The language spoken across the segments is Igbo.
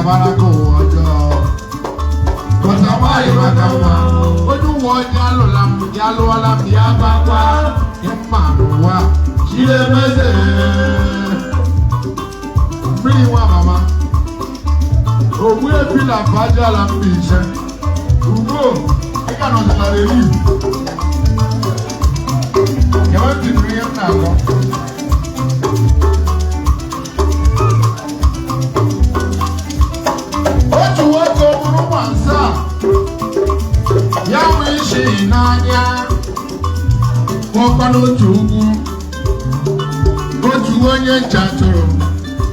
barako ojo. Kota mai makama. Oju wo jalo lam yabakwa. Emmanuwa. Chineme Eze. Bring one mama. Oku epila faja la mbiche. Ugo. Eka no tala revi. Yawa tibri yam na go. Otu wako muru wansa. Yawa ishi inanya. Waka no chugu. Otu onye chatoro.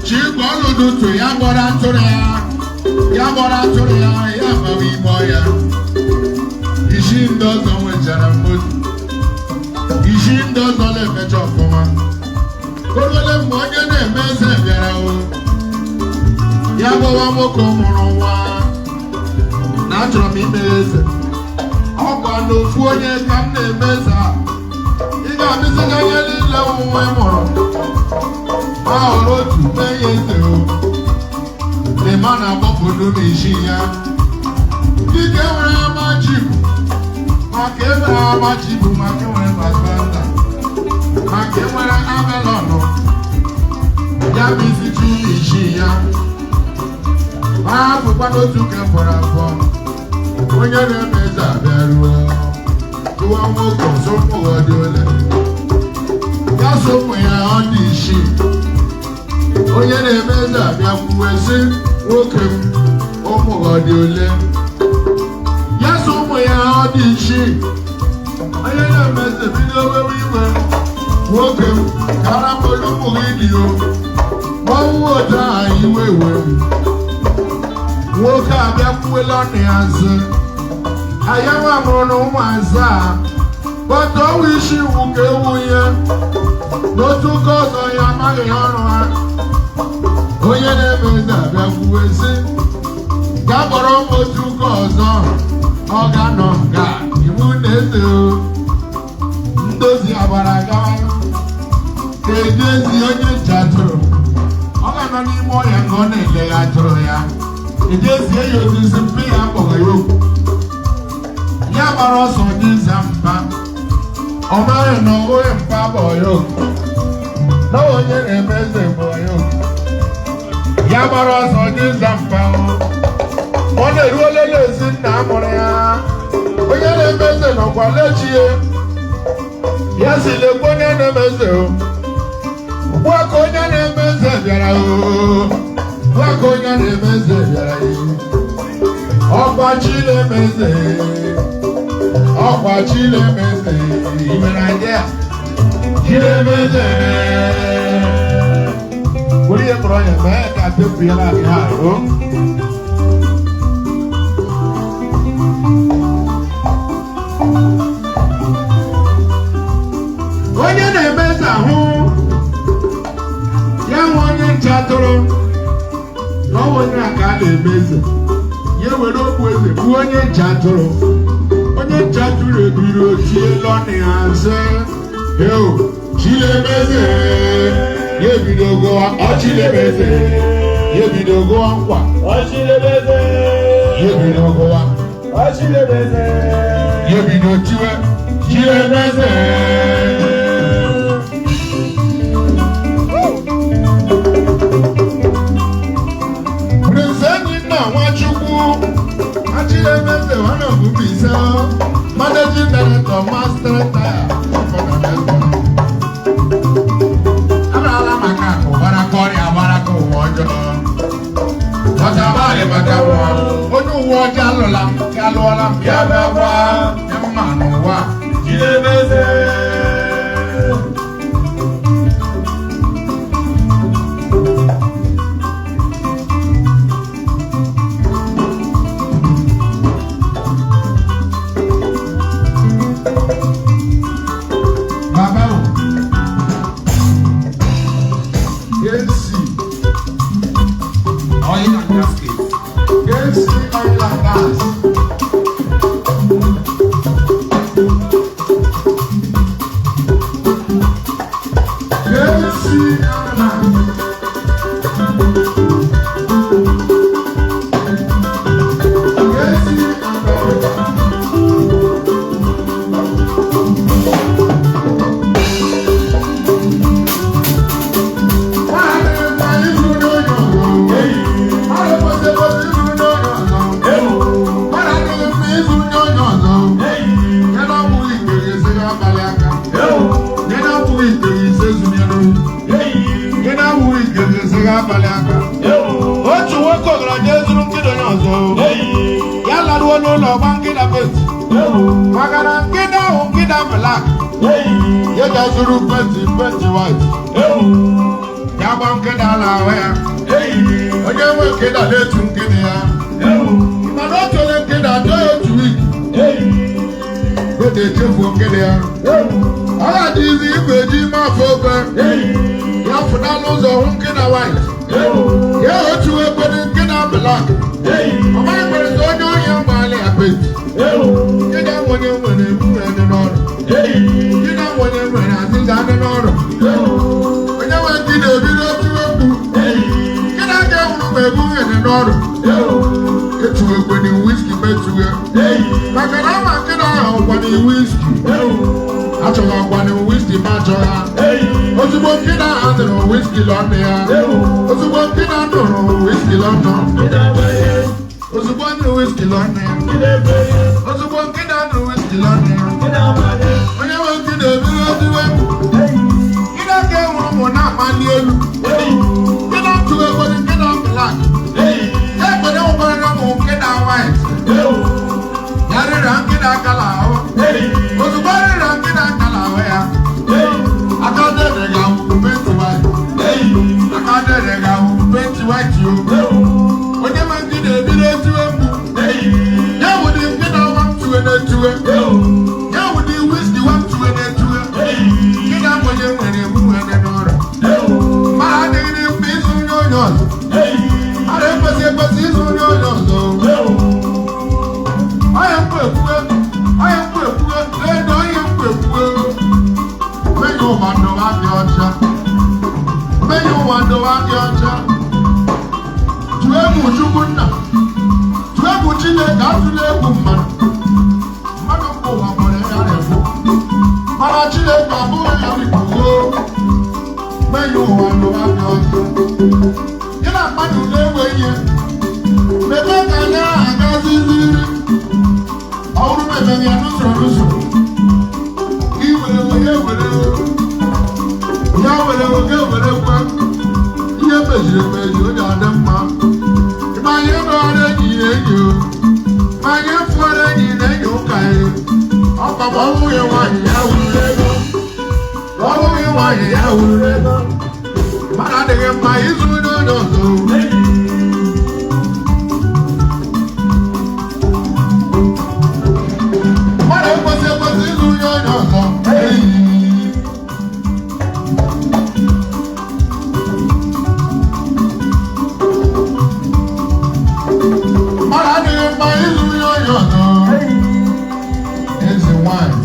Chigwa oludutu ya bora toro ya. Ya bora toro ya. Ya bawi moya. Ishi ndozo wechara mbodu. Ishi ndozo le mecho koma. Korole mwenye ne meze biara o. Ya bawa moko morowa. Na choro mi meze. Okwa no fu onye kam ne meza. Iga misi kanye lile uwe moro. Olotu meye eze o. Le mana bobo no meji ya. Ike nwere amajibu. Maka enwere amajibu maka enwere basbanda. Maka enwere amelọnụ. Ya bụ isi chi meji ya. Ma bụkwa n'otu kefọrọ afọ. Onye na-eme eze abịaruo. Tụwa nwoke sọpụ ọ dị ole. Ya sọpụ ya ọ dị isii. Onye na-eme eze abịa kwuwe sị nwoke m ụmụ ọ dị ole. Ya sọ ụmụ ya ọ dị isii. Onye na-eme eze bido wewe iwe. Nwoke m kara mmadụ ụmụ gị dị o. Ọnwụ otu aha iwe iwe. Nwoke abịa kwuwela ọnụ ya nze. Ayawa mụrụ na ụmụazị a. Bọta ọwụ isi iwu ka ewu ihe. N'otu ụka ọzọ ya amaghị ọrụ ha. Onye na-eme eze abịa kwuwe sị ga kpọrọ m otu ụka ọzọ. Ọ ga-anọ nga iwu na-eze o. Ndozi agbara gawa. Kedu ezi onye nche atụrụ. Ọ ga-anọ n'ime ọhịa ka ọ na-elegha atụrụ ya. Kedu ezi eyi osisi mpi ya kpọrọ ya okwu. Ya gbara ọsọ n'ịza mpa. Ọ maghị na onye mpa bụ ya okwu. Na onye na-eme eze bụ ya okwu. Ya gbara ọsọ n'ịza mpa. Ọ na-eru olele ezi nna amụrụ ya. Onye na-eme eze nọkwa lechie. Ya si lekwa onye na-eme eze o. Gwa ka onye na-eme eze bịara o. Gwa ka onye na-eme eze bịara o. Ọkwa Chineme Eze. Ọkwa Chineme Eze. I mere idea. Chineme Eze. Were ihe kpọrọ ya mee ka tepu ya na-abịa ha o. Onye na-eme eze ahụ. Ya nwe onye nche atụrụ. Na ọ onye a ka a na-eme eze. Ya were okwu eze bụ onye nche atụrụ. Onye nche atụrụ ebiri ochie lọnị ha nse. Eo, Chineme Eze. Ya ebido gụwa ọ Chineme Eze. Ya ebido gụwa nkwa. Ọ Chineme Eze. Ya ebido gụwa ọ Chineme Eze. Ya ebido tiwe Chineme Eze. Chineme Eze one of them is managing director master tire. Abala makako barakori abarako wojo. Watabale bakawo. Onu woja lolam kalolam yabawa yamanuwa. Chineme Eze. ya beti. Magana nkida black. Ye jazuru beti white. Ya gba nkida la ya. Onye nwe nkida letu nkida ya. Mana otu onye nkida do otu week. Bete chefu nkida ya. Oya dizi igwe ji mafo obe. Ya funa n'ụzọ hụ nkida white. Ya otu ekwere nkida black. Ọma ekwere so onye onye mgbali abeti. Nkida nwere nwere nwere dị n'ọrụ. Nkida nwere nwere azịza dị n'ọrụ. Onye nwe nkida ebido otu ekwu. Nkida ga-enwuru ma ebu nwere n'ọrụ. Etu ekwe ni whisky metu ya. Maka na ama nkida ahụ gwa ni whisky. Achọghị ọgwa ni whisky ma chọrọ ha. Ozugbo nkida ahụ dịrị whisky lọnụ ya. Ozugbo nkida dụrụ whisky lọnụ. Ozugbo ndị whisky lọnụ ya. Ozugbo nkida dụrụ whisky lọnụ ya. Onye nwe nkida ebido otu ekwu. Nkida ga-enwuru mụ na-amali elu. Nkida tụ ekwere nkida black. Ekwere ụgbọrọ mụ nkida white. Yarịra nkida kala ahụ. Ozugbo yarịra nkida kala ahụ ya. Aka dere ga ahụ benti white. Aka dere ga ahụ benti white yo. Onye nwe nkida ebido otu ekwu. Ya wụdị nkida wamtuwe na-etuwe. Ya wụdị whisky wamtuwe na-etuwe. Nkida onye nwere ebu nwere n'ọrụ. Mara adịghị mkpa ịzụ onye onye ọzọ. Ara ekwesị ịzụ onye onye ọzọ. Onye mkpu ekwuwe. Ledo onye mkpu ekwuwe. Menye ụwa ndọwa dị ọcha. Tụọ egwu Chukwu nna. Tụọ egwu Chineke atụla egwu mmadụ. Mmadụ mkpa ụwa mụrụ ya na-egbu. Mana Chineke abụghị ya rikpuo. Menye ụwa ndọwa dị ọcha. Gị na mmadụ na-enwe ihe. Mebe ka anyị agaziziri. Ọ bụrụ na eme ya n'usoro. Iwere onye were. Ya were oge were kwa. Ihe meziri emezi o ji adị mma. Ma ihe mere enyi na-enyi o. Ma ihe fụọrọ enyi na-enyi ụka ya. Ọ kpaba ọnwụghị nwaanyị ya wuru ego. Ọnwụghị nwaanyị ya wuru ego. Mana adịghị mma ịzụ onye onye ọzọ. Mmadụ ekwesị ịzụ onye onye ọzọ. Mmadụ adịghị mma ịzụ onye onye ọzọ. Eze nwanyị.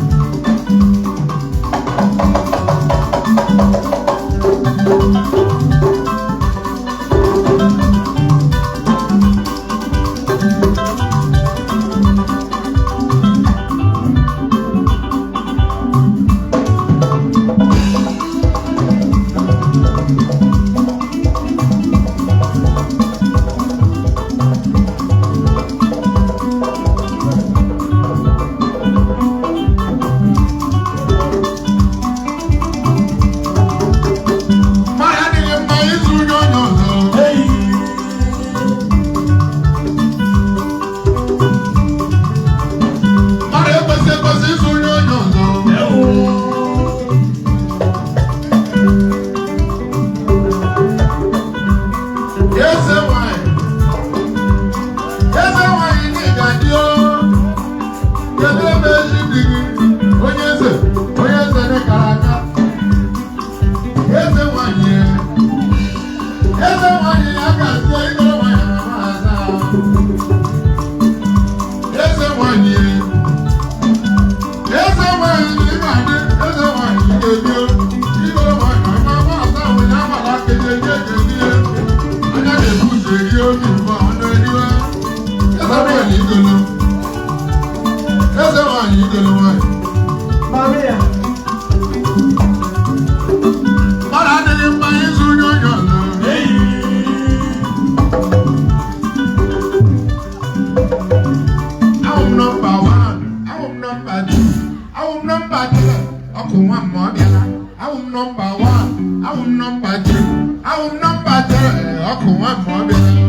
Oku Nwamma biala. I'm number one. I'm number two. I'm number three. Oku Nwamma biala.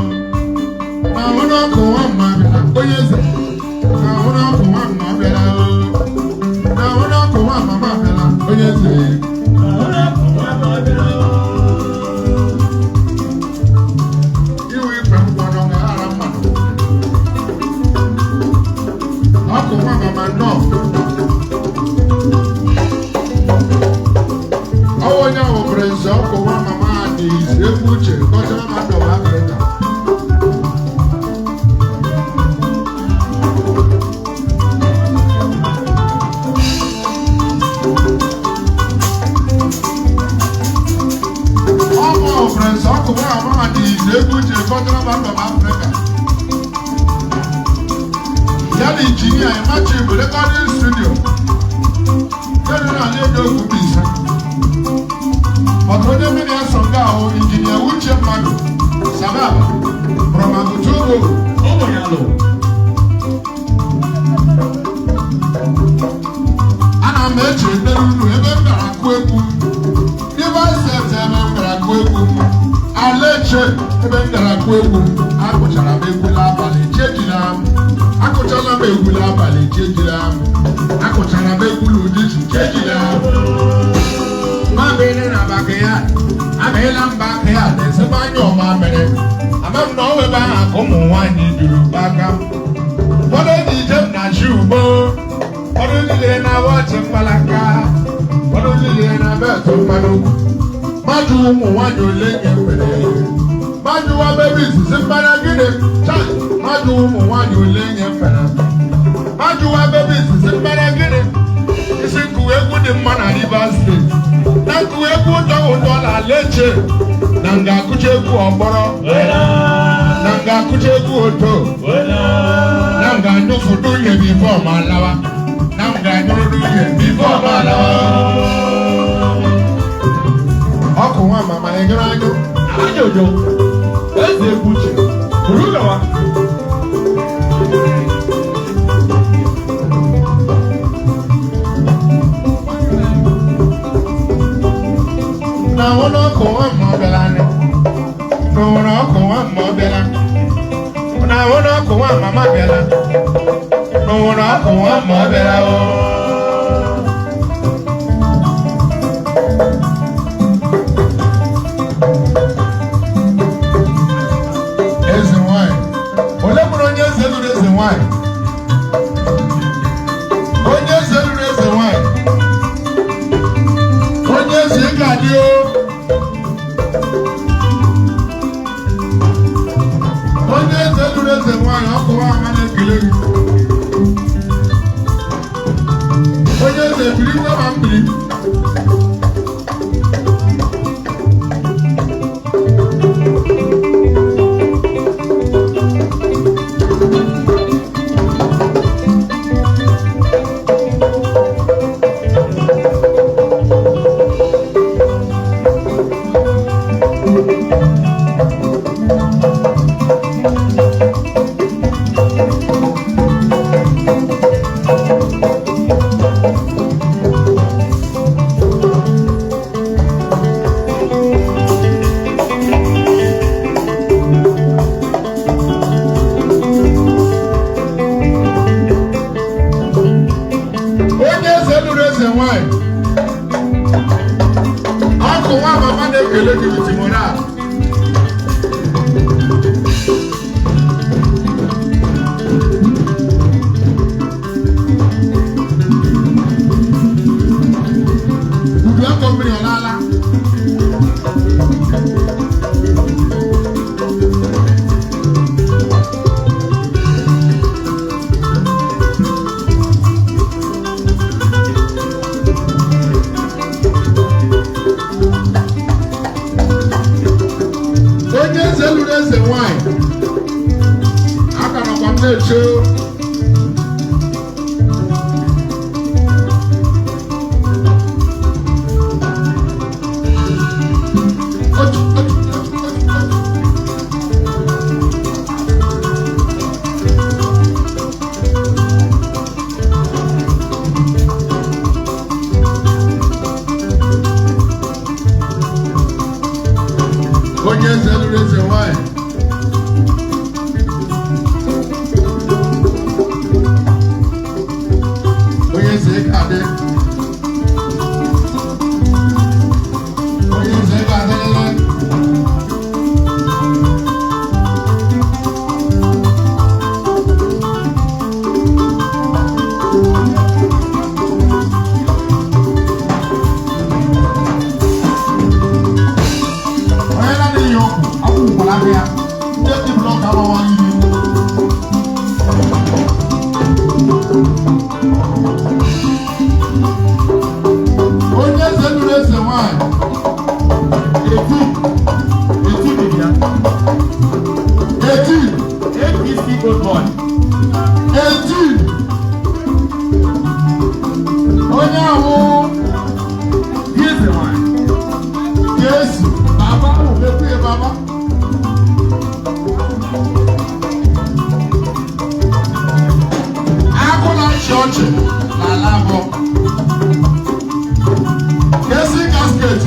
I'm Oku Nwamma biala. Oh yes. I'm Oku Nwamma nọ. Onye ahụ Prince Oku Nwamma dị egwu uche kọchara ma ndọ Africa. Prince Oku Nwamma dị egwu uche kọchara ma ndọ Africa. Ya na injinia Imachi bụ recording studio. Kedu na ala edo okwu bisa. Ọtụ onye mmiri asọ nga ahụ injinia Uche mmadụ Sababa from Abutugo ụmụ ya lụ. Ana m eche edere unu ebe m gara akụ egwu. Ebe set ebe m gara akụ egwu. Ala eche ebe m gara akụ egwu. Akụchara m egwu n'abalị chejila m. Akụchala m egwu n'abalị chejila m. Akụchara m egwu n'ụdịdị chejila m. Mabele na backyard, amela backyard, ezebanya ọma mere. Amam na owe ba ha ụmụ nwanyị duru baka. Ụfọdụ dị jem na ji ugbo, ụfọdụ niile na wọchị mgbalaka, ụfọdụ niile na betụ mmanụ. Mmadụ ụmụ nwanyị ole nye mere. Mmadụ wa bebi izizi mmanụ gịnị? Chai, mmadụ ụmụ nwanyị ole nye mere. Mmadụ wa bebi izizi mmanụ gịnị? Isi nkụwa egwu dị mma na Rivers State. Na nkụwa egwu ụtọ na leche. Na nga akụcha egwu ọgbọrọ. Na nga akụcha egwu oto. Na nga anyụfụdụ ihe bifo ma lawa. Na nga anyụrụdụ ihe bifo ma lawa. Oku Nwamma ma enyere anyụ. Anyụjụ. Eze egwu uche. Buru gawa. Na wono Oku Nwamma belani. Na wono Oku Nwamma belani. Na wono Oku Nwamma belani. Na wono Oku Nwamma belani. Eze nwanyị. Ole mụrụ onye eze lụrụ eze nwanyị. Onye eze lụrụ eze nwanyị. Onye eze ga-adị o. Onye eze lụrụ eze nwanyị Oku Nwamma na-ekele gị. Onye eze biri nwe ma mbiri. Oku Nwamma na-ekele gị with moral. Udu akọ mmiri ọlala. Onye eze lụrụ eze nwanyị. Aka nọkwa m na-eche. Onye eze lụrụ eze nwanyị. Onye eze ga-adị. Onye eze ga-adịrịrị. chọọchị n'ala abụọ. Kesi casket.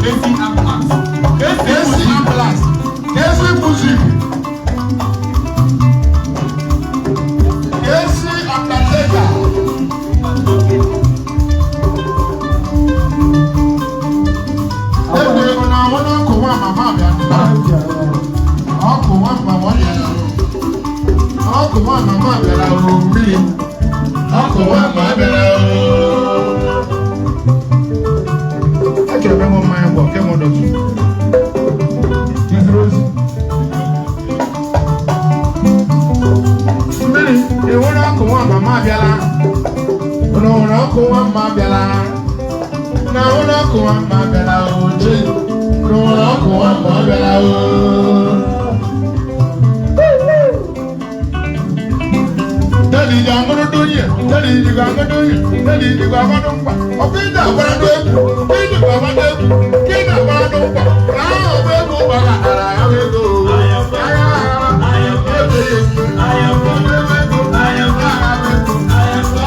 Kesi ambulance. Kesi ambulance. Kesi music. Kesi undertaker. Ebe ọ̀nà àwọn ọkọ̀ wọn màmá mi àti ọkọ̀ wọn màmá wọn yẹn lọ. Ọkọ̀ wọn màmá mi àti ọ̀rọ̀ mmiri. Ọkọ̀ wọn màmá mi àti ọ̀rọ̀. Ẹ̀jẹ̀ bẹ́ẹ̀ wọ́n máa ń bọ̀ kẹ́wọ́n dọ̀tún. Ìdúrósì. Mmiri ìwúrọ̀ ọkọ̀ wọn màmá bịara. Ọ̀nà ọkọ̀ wọn màmá bịara. Na ụlọ ọkụ nwamba bịara oche n'ụlọ ọkụ nwamba bịara o. Dadi ji aṅụrụ dunye, dadi ji aṅụrụ dunye, dadi ji aṅụrụ mkpa. Ọkụ ị na-agbara n'egwu, ọkụ ị na-agbara n'egwu, ka ị na-agbara n'ụkpa. Na ahụ bụ egwu gbagara ya bụ ego. Aya ebe ya efe, ebe ego, aya ebe ego, aya ebe ego.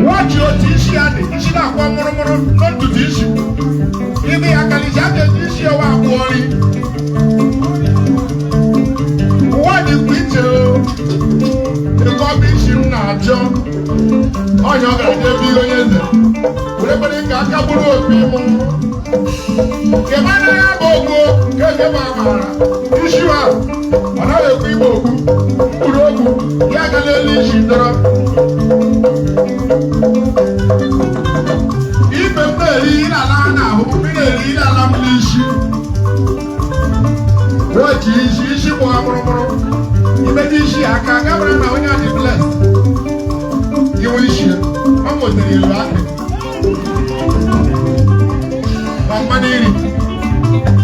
Watch your issue and issue that one more not to this. If they are going to issue our worry. What is picture? The commission now, John. Oh, you're going to be going to everybody got a couple of people. Kemana Bogo, Kemana, Ishua, another people, Uroku, Yagaleli Shindra. Even the Lina Lana, who been a Lina Lamlishi. What is she? Even she, I can't govern now when you're blessed. You wish you, I'm going to be lucky. Maniri.